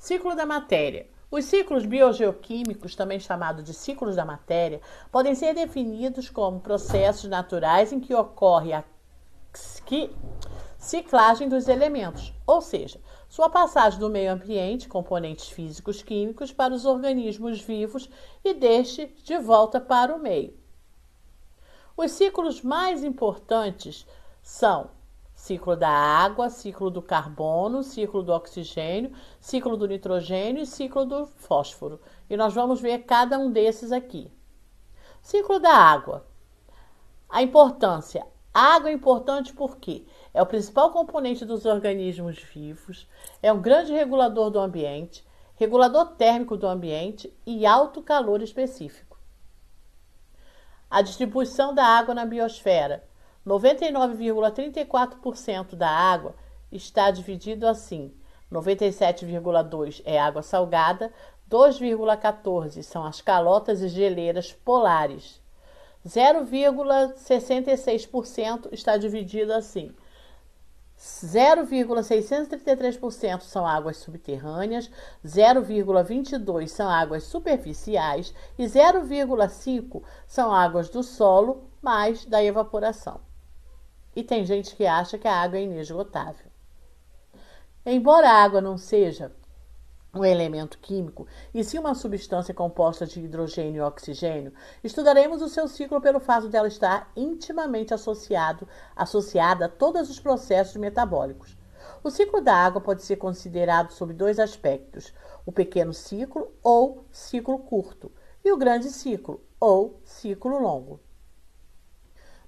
Ciclo da matéria. Os ciclos biogeoquímicos, também chamados de ciclos da matéria, podem ser definidos como processos naturais em que ocorre a ciclagem dos elementos, ou seja, sua passagem do meio ambiente, componentes físicos químicos, para os organismos vivos e deste de volta para o meio. Os ciclos mais importantes são ciclo da água, ciclo do carbono, ciclo do oxigênio, ciclo do nitrogênio e ciclo do fósforo. E nós vamos ver cada um desses aqui. Ciclo da água. A importância. A água é importante porque é o principal componente dos organismos vivos, é um grande regulador do ambiente, regulador térmico do ambiente e alto calor específico. A distribuição da água na biosfera. 99,34% da água está dividido assim: 97,2% é água salgada, 2,14% são as calotas e geleiras polares, 0,66% está dividido assim: 0,633% são águas subterrâneas, 0,22% são águas superficiais e 0,5% são águas do solo mais da evaporação. E tem gente que acha que a água é inesgotável. Embora a água não seja um elemento químico, e sim uma substância composta de hidrogênio e oxigênio, estudaremos o seu ciclo pelo fato dela estar intimamente associada a todos os processos metabólicos. O ciclo da água pode ser considerado sob dois aspectos: o pequeno ciclo ou ciclo curto, e o grande ciclo ou ciclo longo.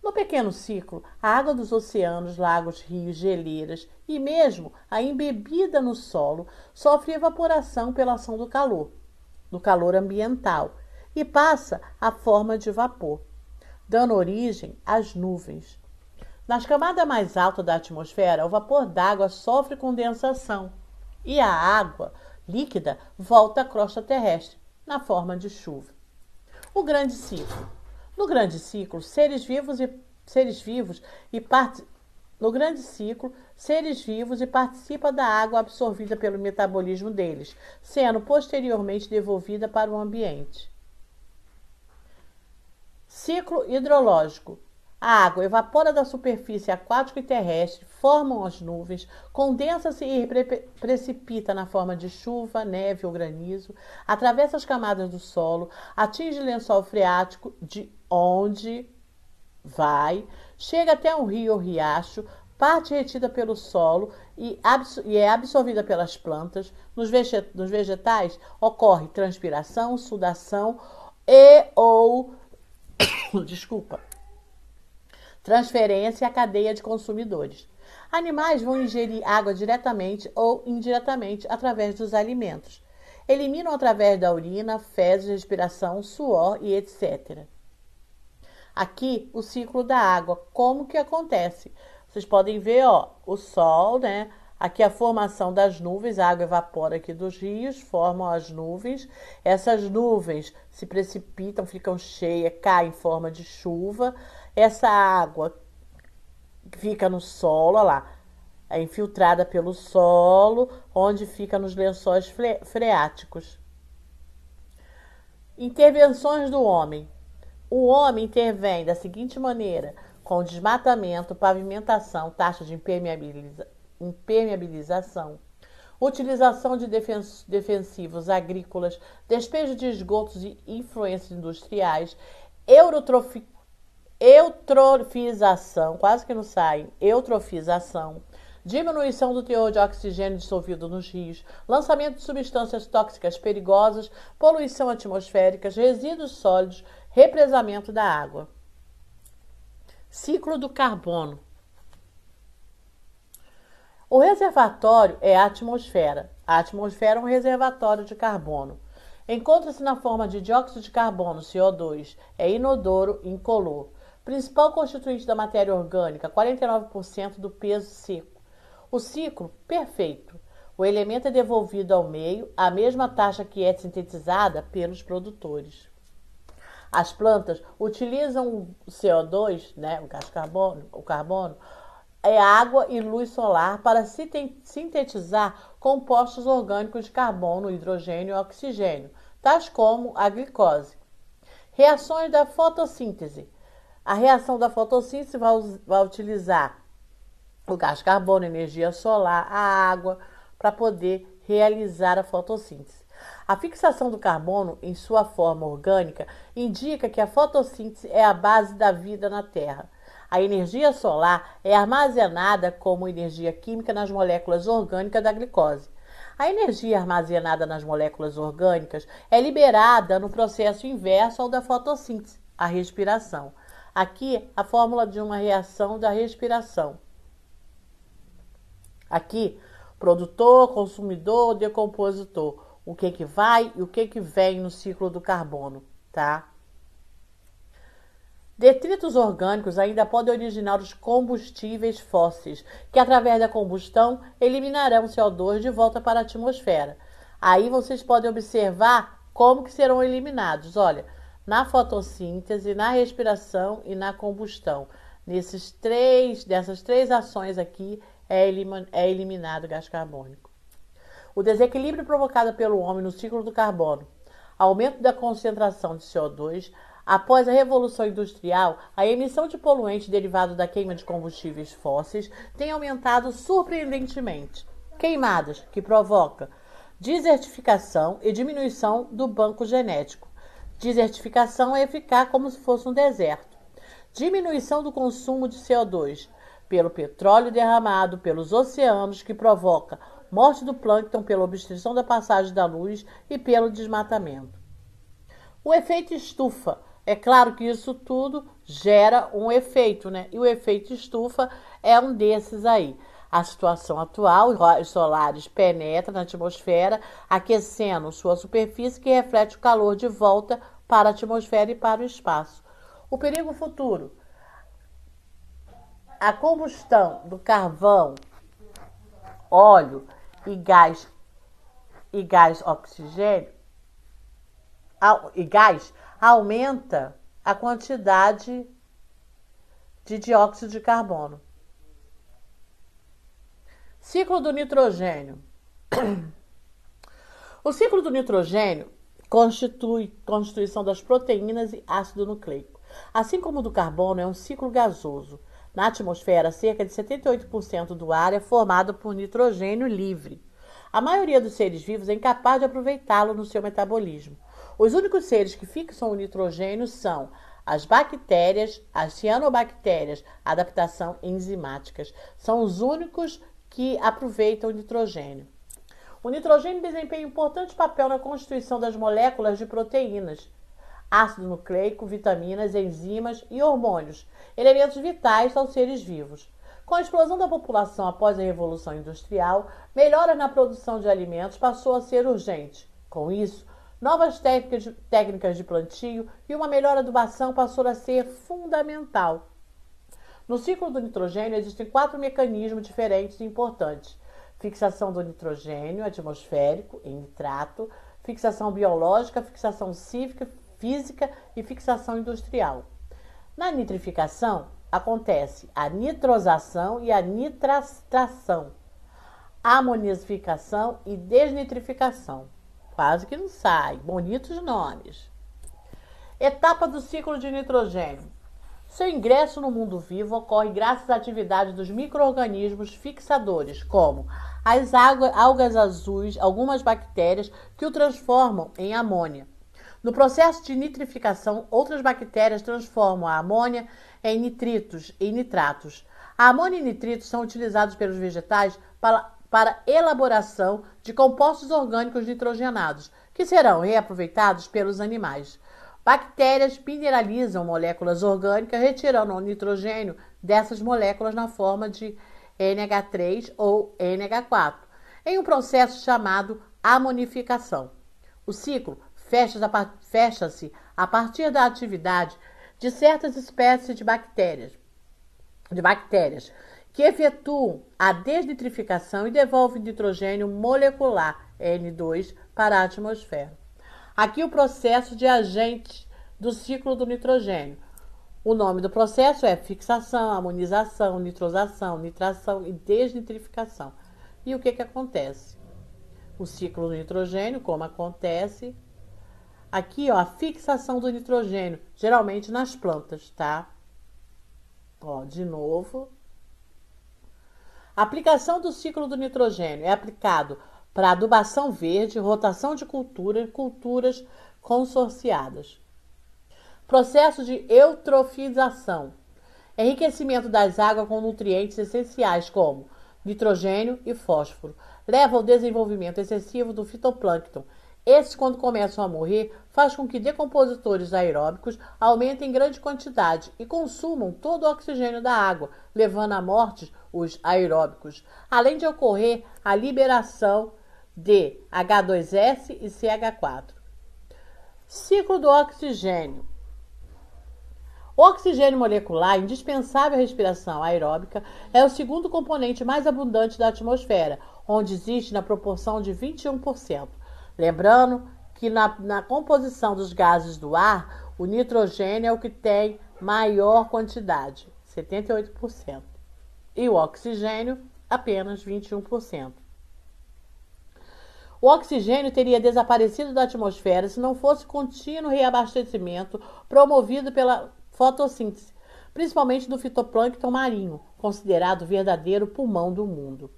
No pequeno ciclo, a água dos oceanos, lagos, rios, geleiras e mesmo a embebida no solo sofre evaporação pela ação do calor ambiental, e passa à forma de vapor, dando origem às nuvens. Nas camadas mais altas da atmosfera, o vapor d'água sofre condensação e a água líquida volta à crosta terrestre, na forma de chuva. O grande ciclo. No grande ciclo, seres vivos e participam da água absorvida pelo metabolismo deles, sendo posteriormente devolvida para o ambiente. Ciclo hidrológico. A água evapora da superfície aquática e terrestre, formam as nuvens, condensa-se e precipita na forma de chuva, neve ou granizo, atravessa as camadas do solo, atinge o lençol freático, de onde vai, chega até um rio ou riacho, parte retida pelo solo e é absorvida pelas plantas. Nos vegetais ocorre transpiração, sudação transferência à cadeia de consumidores. Animais vão ingerir água diretamente ou indiretamente através dos alimentos. Eliminam através da urina, fezes, respiração, suor e etc. Aqui, o ciclo da água, como que acontece? Vocês podem ver, o sol, né? Aqui a formação das nuvens, a água evapora aqui dos rios, formam as nuvens. Essas nuvens se precipitam, ficam cheias, caem em forma de chuva. Essa água fica no solo, olha lá, é infiltrada pelo solo, onde fica nos lençóis freáticos. Intervenções do homem. O homem intervém da seguinte maneira: com desmatamento, pavimentação, taxa de impermeabilização, utilização de defensivos agrícolas, despejo de esgotos e influências industriais, eutrofização, quase que não sai, eutrofização, diminuição do teor de oxigênio dissolvido nos rios, lançamento de substâncias tóxicas perigosas, poluição atmosférica, resíduos sólidos, represamento da água. Ciclo do carbono. O reservatório é a atmosfera. A atmosfera é um reservatório de carbono. Encontra-se na forma de dióxido de carbono, CO2. É inodoro e incolor. Principal constituinte da matéria orgânica, 49% do peso seco. O ciclo perfeito. O elemento é devolvido ao meio à mesma taxa que é sintetizada pelos produtores. As plantas utilizam o CO2, né, o gás carbono, é água e luz solar para sintetizar compostos orgânicos de carbono, hidrogênio e oxigênio, tais como a glicose. Reações da fotossíntese. A reação da fotossíntese vai utilizar o gás carbono, energia solar, a água, para poder realizar a fotossíntese. A fixação do carbono em sua forma orgânica indica que a fotossíntese é a base da vida na Terra. A energia solar é armazenada como energia química nas moléculas orgânicas da glicose. A energia armazenada nas moléculas orgânicas é liberada no processo inverso ao da fotossíntese, a respiração. Aqui, a fórmula de uma reação da respiração. Aqui, produtor, consumidor, decompositor. O que vai e o que vem no ciclo do carbono, tá? Detritos orgânicos ainda podem originar os combustíveis fósseis, que através da combustão eliminarão CO2 de volta para a atmosfera. Aí vocês podem observar como que serão eliminados. Olha, na fotossíntese, na respiração e na combustão. Dessas três ações aqui é eliminado o gás carbônico. O desequilíbrio provocado pelo homem no ciclo do carbono, aumento da concentração de CO2. Após a Revolução Industrial, a emissão de poluentes derivados da queima de combustíveis fósseis tem aumentado surpreendentemente. Queimadas, que provoca desertificação e diminuição do banco genético. Desertificação é ficar como se fosse um deserto. Diminuição do consumo de CO2 pelo petróleo derramado pelos oceanos, que provoca morte do plâncton pela obstrução da passagem da luz e pelo desmatamento. O efeito estufa. É claro que isso tudo gera um efeito, né? E o efeito estufa é um desses aí. A situação atual, os raios solares penetram na atmosfera, aquecendo sua superfície, que reflete o calor de volta para a atmosfera e para o espaço. O perigo futuro. A combustão do carvão, óleo e gás oxigênio e gás aumenta a quantidade de dióxido de carbono. Ciclo do nitrogênio. O ciclo do nitrogênio constituição das proteínas e ácido nucleico. Assim como o do carbono, é um ciclo gasoso. Na atmosfera, cerca de 78% do ar é formado por nitrogênio livre. A maioria dos seres vivos é incapaz de aproveitá-lo no seu metabolismo. Os únicos seres que fixam o nitrogênio são as bactérias, as cianobactérias, adaptação enzimáticas. São os únicos que aproveitam o nitrogênio. O nitrogênio desempenha um importante papel na constituição das moléculas de proteínas, ácido nucleico, vitaminas, enzimas e hormônios, elementos vitais aos seres vivos. Com a explosão da população após a Revolução Industrial, melhoras na produção de alimentos passou a ser urgente. Com isso, novas técnicas de plantio e uma melhor adubação passou a ser fundamental. No ciclo do nitrogênio existem 4 mecanismos diferentes e importantes: fixação do nitrogênio atmosférico em nitrato, fixação biológica, fixação física e fixação industrial. Na nitrificação, acontece a nitrosação e a nitrastração, amonificação e desnitrificação. Quase que não sai, bonitos nomes. Etapa do ciclo de nitrogênio. Seu ingresso no mundo vivo ocorre graças à atividade dos micro-organismos fixadores, como as algas azuis, algumas bactérias que o transformam em amônia. No processo de nitrificação, outras bactérias transformam a amônia em nitritos e nitratos. A amônia e nitritos são utilizados pelos vegetais para elaboração de compostos orgânicos nitrogenados, que serão reaproveitados pelos animais. Bactérias mineralizam moléculas orgânicas, retirando o nitrogênio dessas moléculas na forma de NH3 ou NH4, em um processo chamado amonificação. O ciclo fecha-se a partir da atividade de certas espécies de bactérias que efetuam a desnitrificação e devolvem nitrogênio molecular, N2, para a atmosfera. Aqui o processo de agentes do ciclo do nitrogênio. O nome do processo é fixação, amonização, nitrosação, nitração e desnitrificação. E o que acontece? O ciclo do nitrogênio, como acontece aqui, ó, a fixação do nitrogênio, geralmente nas plantas, tá? Ó, de novo. A aplicação do ciclo do nitrogênio é aplicado para adubação verde, rotação de cultura e culturas consorciadas. Processo de eutrofização. Enriquecimento das águas com nutrientes essenciais como nitrogênio e fósforo. Leva ao desenvolvimento excessivo do fitoplâncton. Esses, quando começam a morrer, faz com que decompositores aeróbicos aumentem em grande quantidade e consumam todo o oxigênio da água, levando à morte os aeróbicos, além de ocorrer a liberação de H2S e CH4. Ciclo do oxigênio. O oxigênio molecular, indispensável à respiração aeróbica, é o segundo componente mais abundante da atmosfera, onde existe na proporção de 21%. Lembrando que na composição dos gases do ar, o nitrogênio é o que tem maior quantidade, 78%, e o oxigênio, apenas 21%. O oxigênio teria desaparecido da atmosfera se não fosse contínuo reabastecimento promovido pela fotossíntese, principalmente do fitoplâncton marinho, considerado o verdadeiro pulmão do mundo.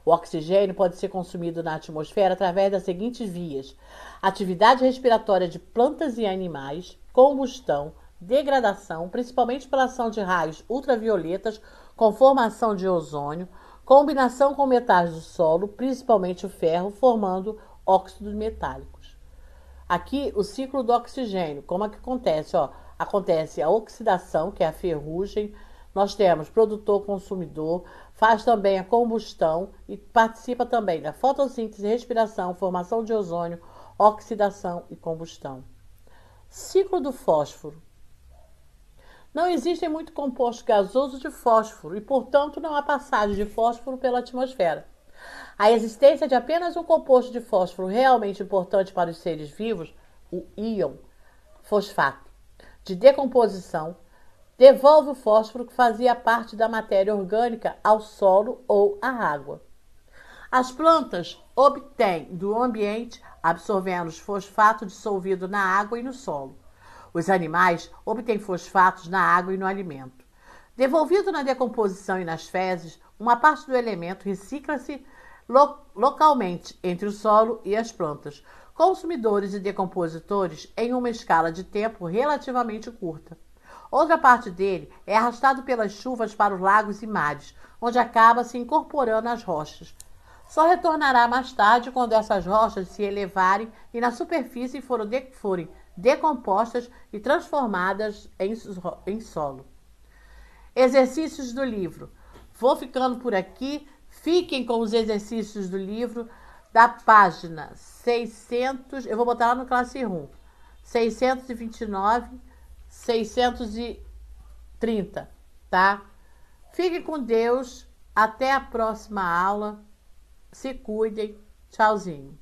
O oxigênio pode ser consumido na atmosfera através das seguintes vias: atividade respiratória de plantas e animais, combustão, degradação, principalmente pela ação de raios ultravioletas com formação de ozônio, combinação com metais do solo, principalmente o ferro, formando óxidos metálicos. Aqui o ciclo do oxigênio, como é que acontece? Acontece a oxidação, que é a ferrugem, nós temos produtor-consumidor, faz também a combustão e participa também da fotossíntese, respiração, formação de ozônio, oxidação e combustão. Ciclo do fósforo. Não existem muito compostos gasosos de fósforo e, portanto, não há passagem de fósforo pela atmosfera. A existência de apenas um composto de fósforo realmente importante para os seres vivos, o íon fosfato, de decomposição, devolve o fósforo que fazia parte da matéria orgânica ao solo ou à água. As plantas obtêm do ambiente absorvendo os fosfato dissolvido na água e no solo. Os animais obtêm fosfatos na água e no alimento. Devolvido na decomposição e nas fezes, uma parte do elemento recicla-se localmente entre o solo e as plantas, consumidores e decompositores em uma escala de tempo relativamente curta. Outra parte dele é arrastado pelas chuvas para os lagos e mares, onde acaba se incorporando às rochas. Só retornará mais tarde quando essas rochas se elevarem e na superfície forem decompostas e transformadas em solo. Exercícios do livro. Vou ficando por aqui. Fiquem com os exercícios do livro da página 600. Eu vou botar lá no Classroom. 629, 630, tá? Fiquem com Deus. Até a próxima aula. Se cuidem. Tchauzinho.